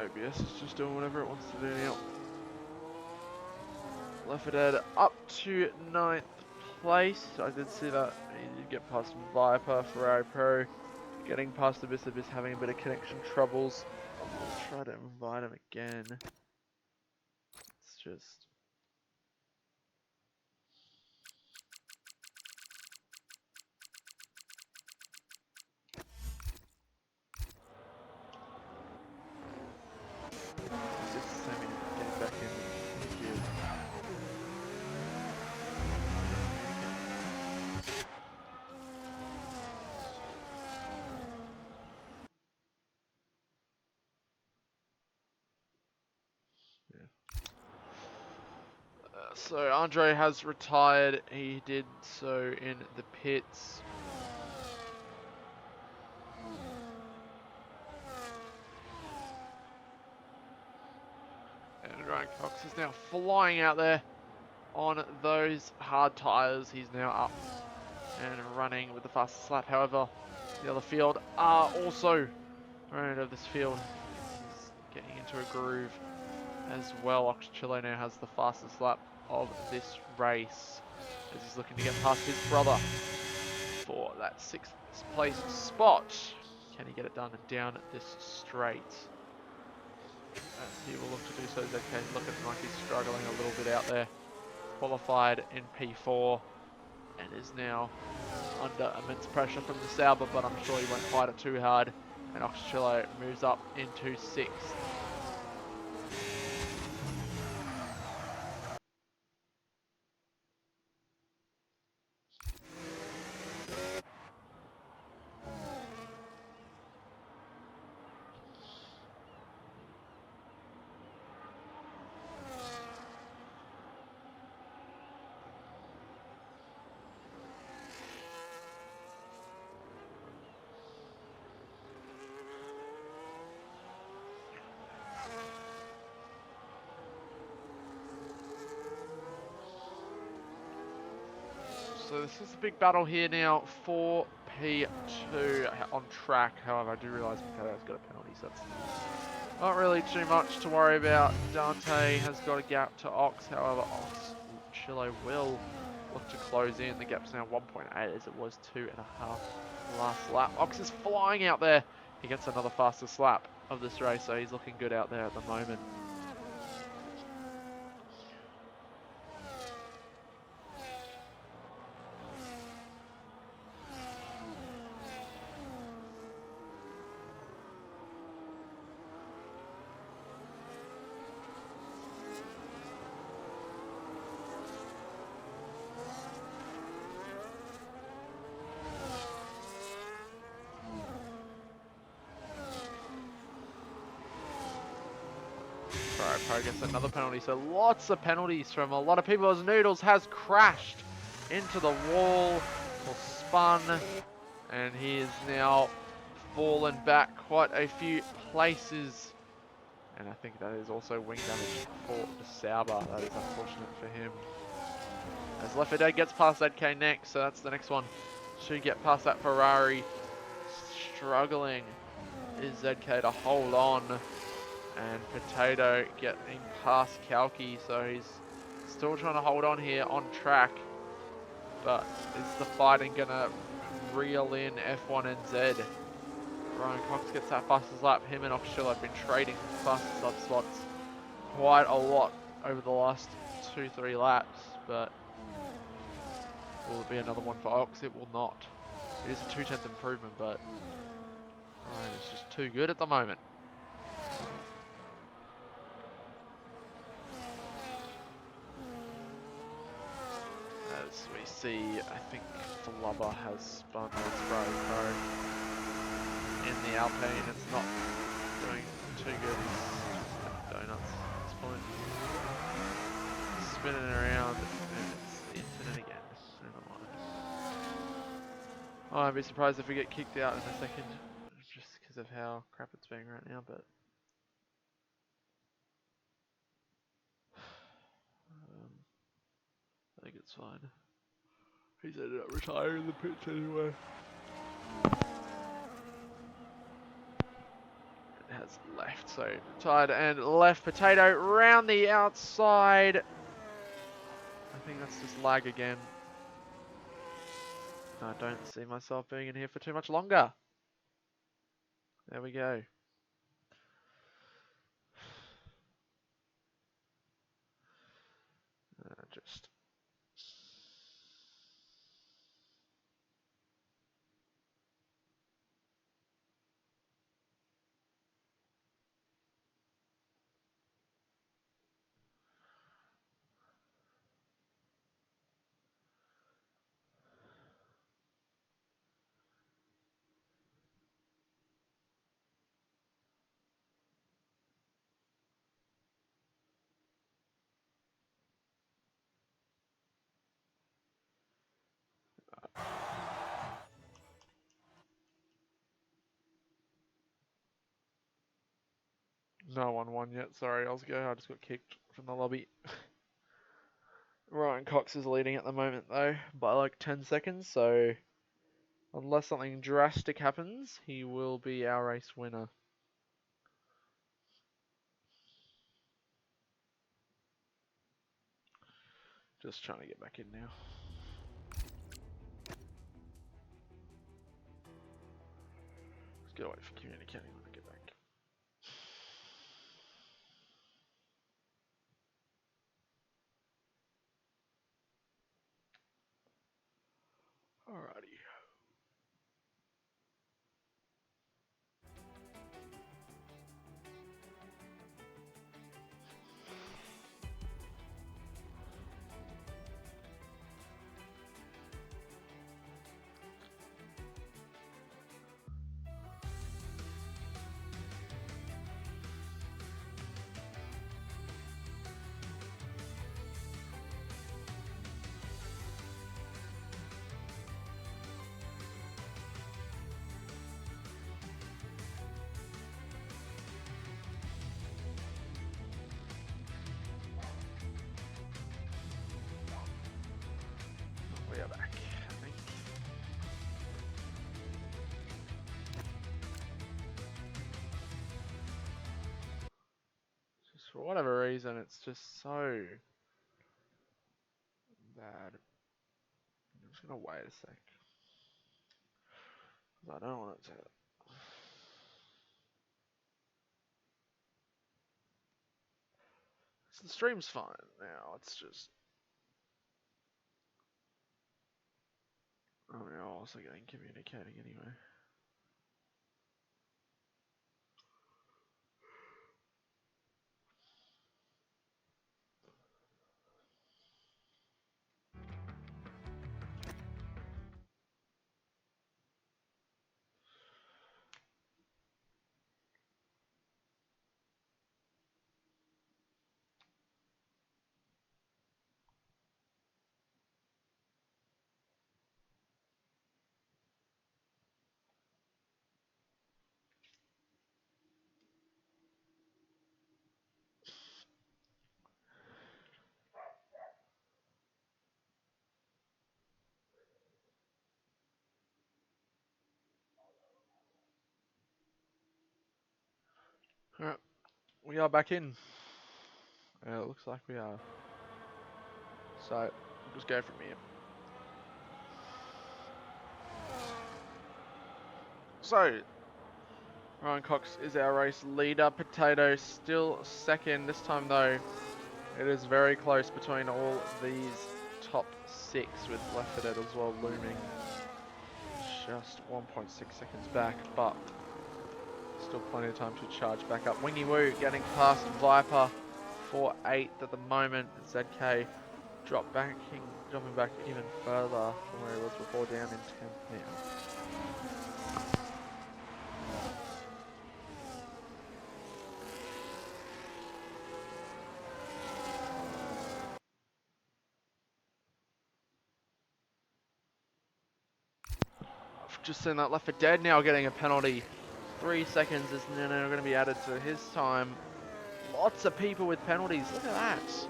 OBS is just doing whatever it wants to do now. Left Dead up to 9th place. I did see that he did get past Viper, Ferrari Pro, getting past Abyss having a bit of connection troubles. I'll try to invite him again. It's just... It's just the same getting back in the queue. So Andre has retired. He did so in the pits. And Ryan Cox is now flying out there on those hard tyres. He's now up and running with the fastest lap. However, the other field are also running over this field. He's getting into a groove as well. Oxchillo now has the fastest lap of this race as he's looking to get past his brother for that 6th place spot. Can he get it done down this straight? As he will look to do so. ZK looking like he's struggling a little bit out there. Qualified in P4 and is now under immense pressure from the Sauber, but I'm sure he won't fight it too hard. And Oxchillo moves up into 6th. So this is a big battle here now for P2 on track. However, I do realise Mikato's got a penalty, so that's not really too much to worry about. Dante has got a gap to Ox. However, Oxchillo will look to close in. The gap's now 1.8 as it was 2.5 last lap. Ox is flying out there. He gets another fastest lap of this race, so he's looking good out there at the moment. Pro gets another penalty, so lots of penalties from a lot of people as Noodles has crashed into the wall or spun, and he is now fallen back quite a few places, and I think that is also wing damage for the Sauber. That is unfortunate for him. As Left 4 Dead gets past ZK next, so that's the next one. Should get past that Ferrari. Struggling is ZK to hold on. And Potato getting past Kalki, so he's still trying to hold on here on track. But is the fighting gonna reel in F1 and Z? Ryan Cox gets that fastest lap. Him and Oxchillo have been trading fastest lap spots quite a lot over the last 2-3 laps, but will it be another one for Ox? It will not. It is a 2/10 improvement, but Ryan is just too good at the moment. As we see, I think Flubber has spun his Pro in the Alpine. It's not doing too good. He's donuts at this point. Spinning around, and it's the infinite again. Never mind. Oh, I'd be surprised if we get kicked out in a second, just because of how crap it's being right now, but... I think it's fine. He's ended up retiring the pits anyway. It has that's left. So tied and left potato round the outside. I think that's just lag again. I don't see myself being in here for too much longer. There we go. Just no one won yet. Sorry, I just got kicked from the lobby. Ryan Cox is leading at the moment though by like 10 seconds. So unless something drastic happens, he will be our race winner. Just trying to get back in now. Let's go wait for communicating when I get back. Alrighty. We are back, I think. Just for whatever reason, it's just so bad. I'm just gonna wait a sec. Because I don't want it to. So the stream's fine now, it's just. Oh, we're also getting communicating anyway. Alright, we are back in. It looks like we are. So, we'll just go from here. So, Ryan Cox is our race leader. Potato still second. This time though, it is very close between all these top 6 with left at it as well looming. Just 1.6 seconds back, but still plenty of time to charge back up. Wingy Woo getting past Viper for 8th at the moment. ZK dropping back even further from where he was before, down in 10th now. Just seen that left for dead now, getting a penalty. 3 seconds is now going to be added to his time. Lots of people with penalties. Look at that.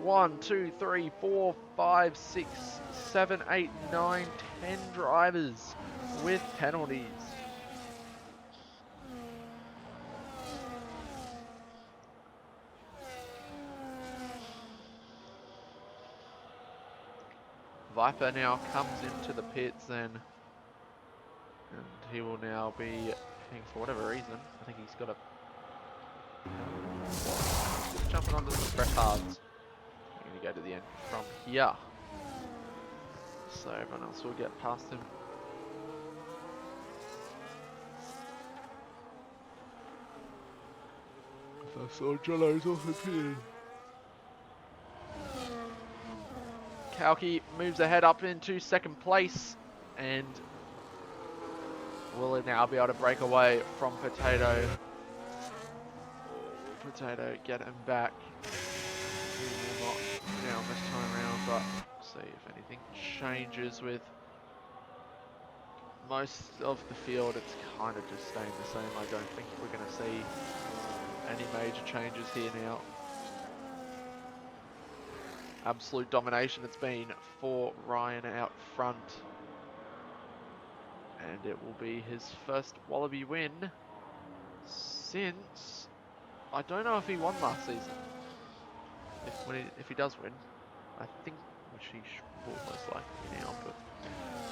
1, 2, 3, 4, 5, 6, 7, 8, 9, 10 drivers with penalties. Viper now comes into the pits then, and he will now be paying for whatever reason. I think he's got a just jumping onto some fresh hards. I'm going to go to the end from here, so everyone else will get past him. I saw Jello's off the pin. Kalki moves ahead up into second place, and will now be able to break away from Potato. Potato get him back. He will not down this time around, but see if anything changes with most of the field. It's kind of just staying the same. I don't think we're going to see any major changes here now. Absolute domination it's been for Ryan out front. And it will be his first Wallaby win since... I don't know if he won last season. If he does win, I think which he will most likely now, but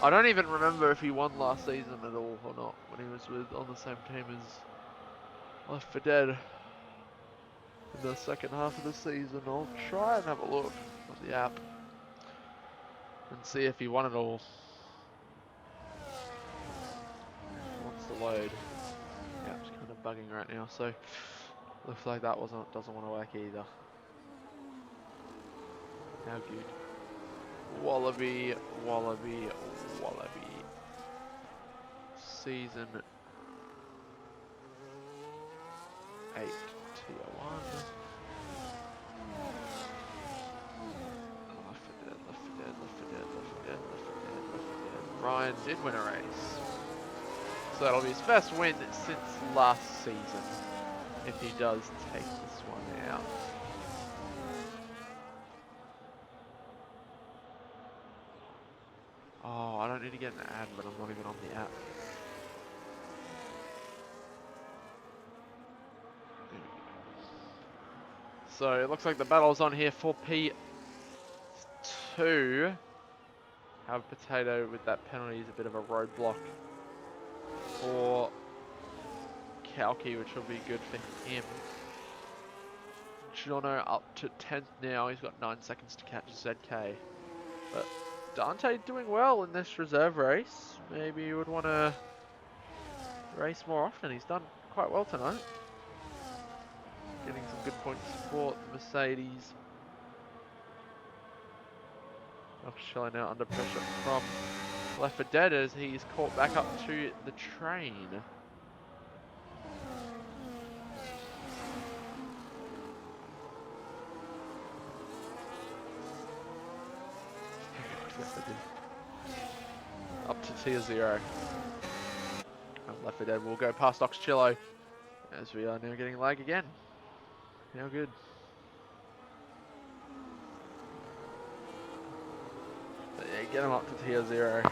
I don't even remember if he won last season at all or not when he was on the same team as Left 4 Dead in the second half of the season. I'll try and have a look at the app and see if he won it all. Wants to load. The app's kind of bugging right now, so looks like that doesn't want to work either. How good. Wallaby, Wallaby, Wallaby. Season 8 Tier 1. Left 4 Dead, Left 4 Dead, Left 4 Dead, Left 4 Dead, Left 4 Dead, Left 4 Dead. Ryan did win a race. So that'll be his first win since last season, if he does take this one out. Oh, I don't need to get an ad, but I'm not even on the app. So it looks like the battle's on here for P2. Have Potato with that penalty is a bit of a roadblock for Kalki, which will be good for him. Jono up to 10th now. He's got 9 seconds to catch ZK. But Dante doing well in this reserve race. Maybe you would want to race more often. He's done quite well tonight. Getting some good points for the Mercedes. Shell now under pressure from Left 4 Dead as he's caught back up to the train. Up to tier 0. And Left 4 Dead will go past Oxchillo as we are now getting lag again. How good. But yeah, get him up to tier 0. Yeah,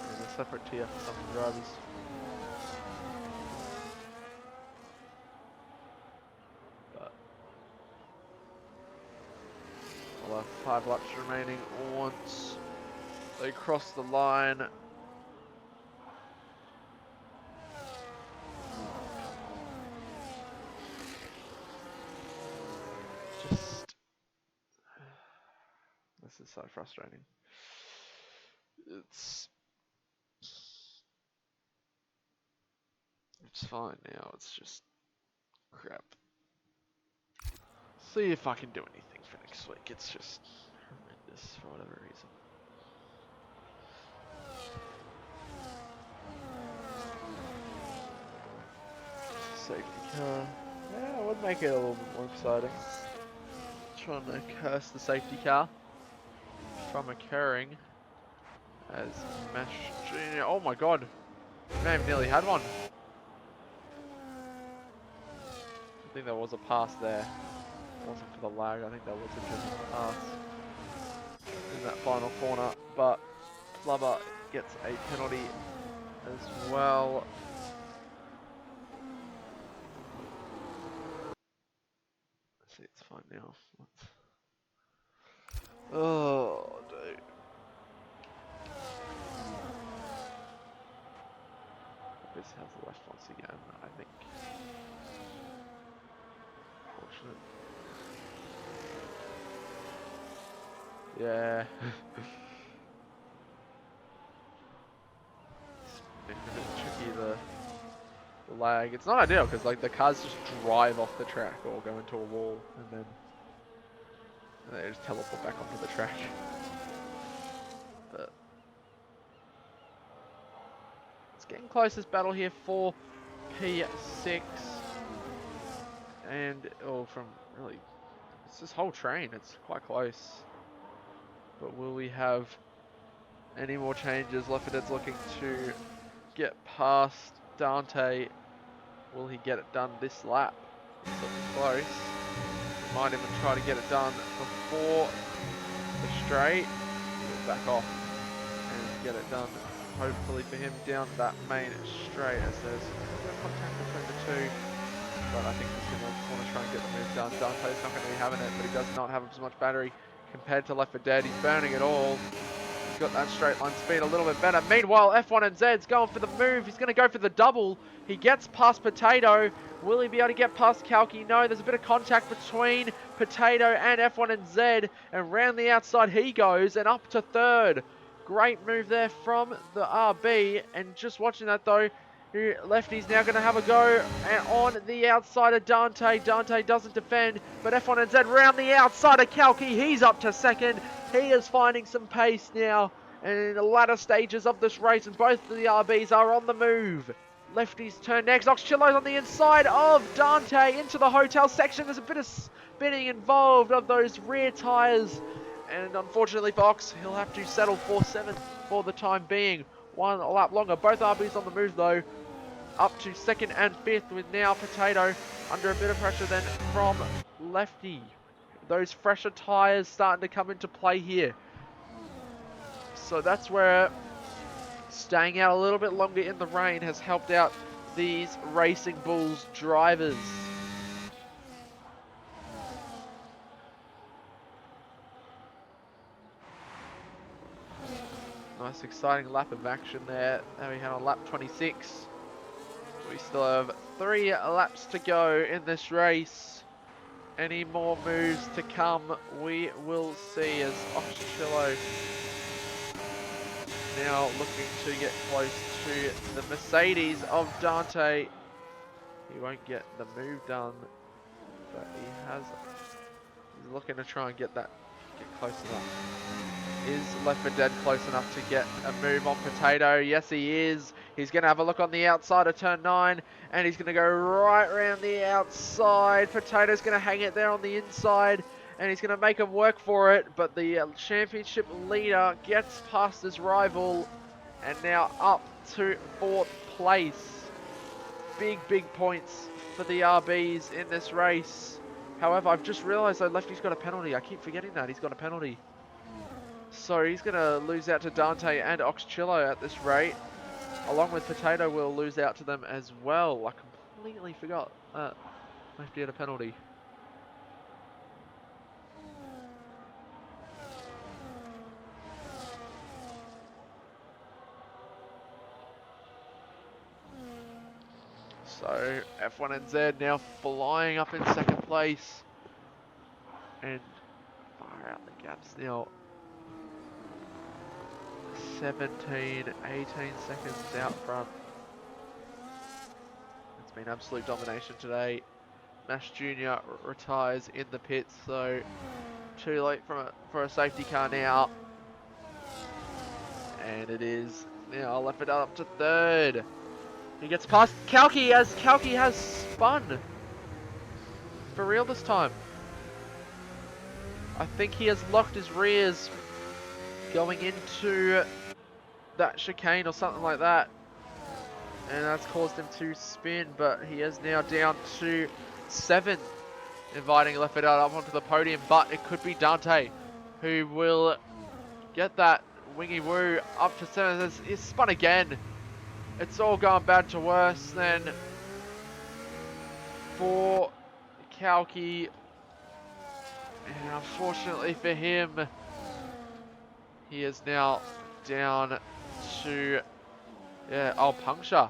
there's a separate tier for some drivers. But we'll have 5 laps remaining once they cross the line. This is so frustrating. It's fine now, it's just crap. See if I can do anything for next week. It's just horrendous for whatever reason. Safety car. Yeah, it would make it a little bit more exciting. Trying to curse the safety car from occurring as Mesh Jr. Oh my god, may have nearly had one. I think there was a pass there. It wasn't for the lag, I think that was a genuine pass in that final corner, but Flubber gets a penalty as well. Let's see, it's fine now. Oh, dude. This has the left once again, I think. Fortunate. Yeah. It's a bit tricky, the lag. It's not ideal because like the cars just drive off the track or go into a wall and then they just teleport back onto the track. But it's getting close, this battle here for P6. And, oh, from really, it's this whole train, it's quite close. But will we have any more changes? Left 4 Dead's looking to get past Dante. Will he get it done this lap? It's looking close. He might even try to get it done before the straight. He'll back off and get it done. Hopefully for him down that main straight, as there's no contact between the two. But I think he's going to want to try and get the move done. Dante's not going to be having it, but he does not have as much battery compared to Left 4 Dead. He's burning it all. He's got that straight line speed a little bit better. Meanwhile, F1 and Z's going for the move. He's going to go for the double. He gets past Potato. Will he be able to get past Kalki? No, there's a bit of contact between Potato and F1 and Z. And round the outside he goes and up to third. Great move there from the RB. And just watching that though, Lefty's now going to have a go on the outside of Dante. Dante doesn't defend, but F1 and Z round the outside of Kalki. He's up to second. He is finding some pace now. And in the latter stages of this race, and both of the RBs are on the move. Lefty's turn next. Oxchillo's on the inside of Dante into the hotel section. There's a bit of spinning involved of those rear tyres. And unfortunately for Ox, he'll have to settle for 7th for the time being. One lap longer. Both RBs on the move though. Up to 2nd and 5th with now Potato under a bit of pressure then from Lefty. Those fresher tyres starting to come into play here. So that's where staying out a little bit longer in the rain has helped out these Racing Bulls drivers. Nice exciting lap of action there that we had on lap 26. We still have 3 laps to go in this race. Any more moves to come, we will see, as Oxchillo now looking to get close to the Mercedes of Dante. He won't get the move done, but he's looking to try and get close enough. Is Left 4 Dead close enough to get a move on Potato? Yes, he is. He's going to have a look on the outside of turn 9, and he's going to go right around the outside. Potato's going to hang it there on the inside, and he's going to make him work for it, but the championship leader gets past his rival, and now up to 4th place. Big points for the RBs in this race. However, I've just realised that Lefty's got a penalty. I keep forgetting that. He's got a penalty. So he's going to lose out to Dante and Oxchillo at this rate. Along with Potato will lose out to them as well. I completely forgot that Lefty had a penalty. So F1 and Z now flying up in 2nd place. And far out the gaps now. 17, 18 seconds out front. It's been absolute domination today. Mash Jr. retires in the pits, so too late for a safety car now. And it is now Left 4 Dead up to 3rd. He gets past Kalki as Kalki has spun. For real this time. I think he has locked his rears going into that chicane or something like that, and that's caused him to spin, but he is now down to 7th, inviting Left 4 Dead up onto the podium, but it could be Dante who will get that wingy woo up to 7th. It's spun again. It's all gone bad to worse then for Kalki, and unfortunately for him, He is now down to, yeah, oh, puncture.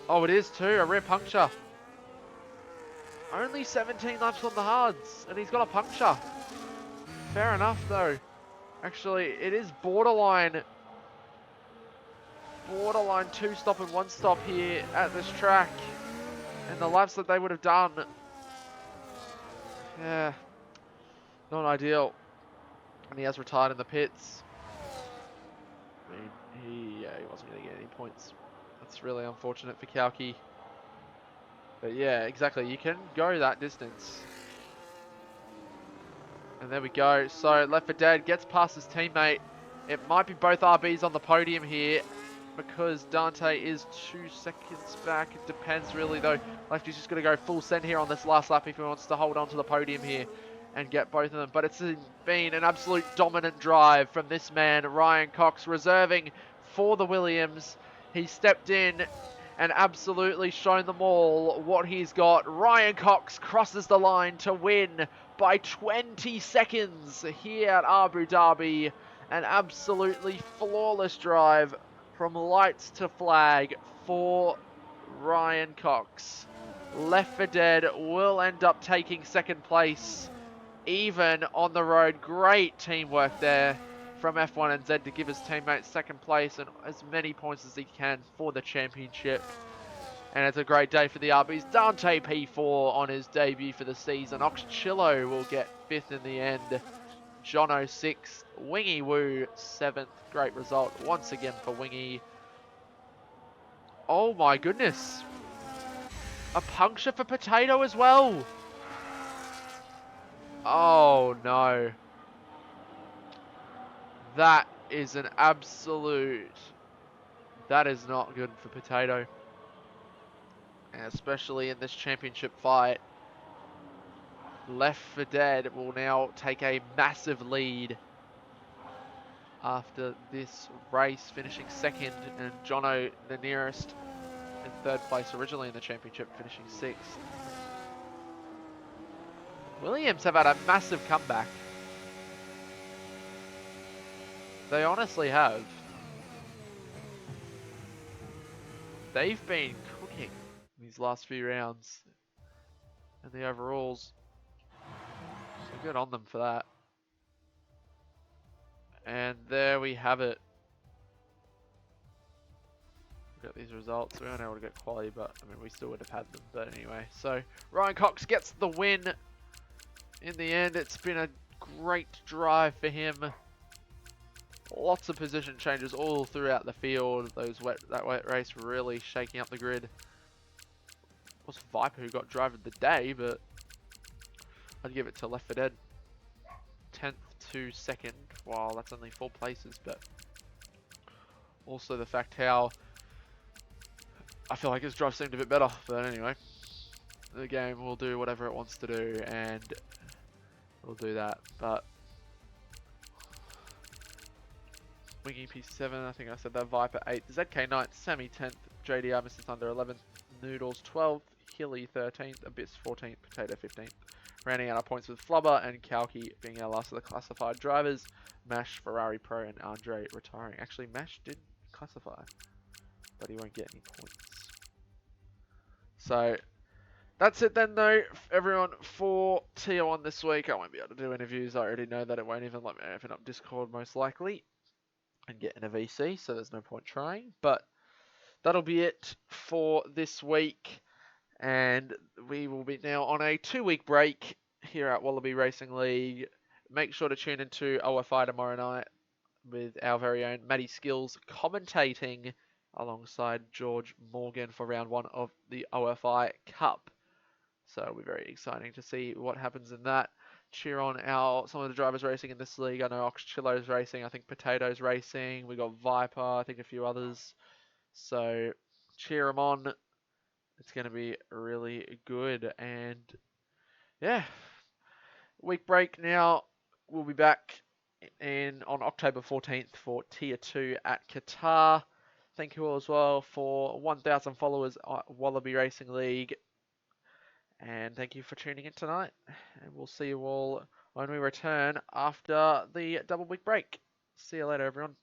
Oh, it is too, a rare puncture. Only 17 laps on the hards, and he's got a puncture. Fair enough, though. Actually, it is borderline two stop and one stop here at this track. And the laps that they would have done, yeah, not ideal. And he has retired in the pits. I mean, he wasn't going to get any points. That's really unfortunate for Kauki. But yeah, exactly. You can go that distance. And there we go. So Left for Dead gets past his teammate. It might be both RBs on the podium here because Dante is 2 seconds back. It depends really though. Lefty's just going to go full send here on this last lap if he wants to hold on to the podium here and get both of them. But it's been an absolute dominant drive from this man, Ryan Cox, reserving for the Williams. He stepped in and absolutely shown them all what he's got. Ryan Cox crosses the line to win by 20 seconds here at Abu Dhabi. An absolutely flawless drive from lights to flag for Ryan Cox. Left for Dead will end up taking second place, even on the road. Great teamwork there from F1 and Z to give his teammates second place and as many points as he can for the championship. And it's a great day for the RBs. Dante P4 on his debut for the season. Oxchillo will get 5th in the end. Jono 6th. Wingy Woo 7th. Great result once again for Wingy. Oh my goodness. A puncture for Potato as well. Oh no. That is an absolute... That is not good for Potato. Especially in this championship fight. Left for Dead will now take a massive lead after this race, finishing second, and Jono the nearest in third place originally in the championship, finishing 6th. Williams have had a massive comeback. They honestly have. They've been cooking these last few rounds and the overalls. So good on them for that. And there we have it. Got these results. We weren't able to get quali, but I mean, we still would have had them. But anyway, so Ryan Cox gets the win in the end. It's been a great drive for him. Lots of position changes all throughout the field. That wet race really shaking up the grid. It was Viper who got driver of the day, but I'd give it to Left for Dead. 10th to 2nd. Wow, that's only 4 places, but also the fact how I feel like his drive seemed a bit better. But anyway, the game will do whatever it wants to do, and we'll do that. But Wingy P7, I think I said that. Viper 8th, ZK 9th, Sammy 10th, JDR Mr. Thunder 11th, Noodles 12th, Hilly 13th, Abyss 14th, Potato 15th. Rounding out our points with Flubber and Kalki being our last of the classified drivers. Mash, Ferrari Pro, and Andre retiring. Actually, Mash did classify, but he won't get any points. So that's it then, though, everyone, for Tier 1 this week. I won't be able to do interviews. I already know that it won't even let me open up Discord, most likely, and get in a VC, so there's no point trying. But that'll be it for this week, and we will be now on a 2-week break here at Wallaby Racing League. Make sure to tune into OFI tomorrow night with our very own Matty Skills commentating alongside George Morgan for round 1 of the OFI Cup. So it'll be very exciting to see what happens in that. Cheer on some of the drivers racing in this league. I know Oxchillo's racing. I think Potato's racing. We got Viper. I think a few others. So cheer them on. It's going to be really good. And yeah, week break now. We'll be back on October 14th for Tier 2 at Qatar. Thank you all as well for 1,000 followers at Wallaby Racing League. And thank you for tuning in tonight. And we'll see you all when we return after the double week break. See you later, everyone.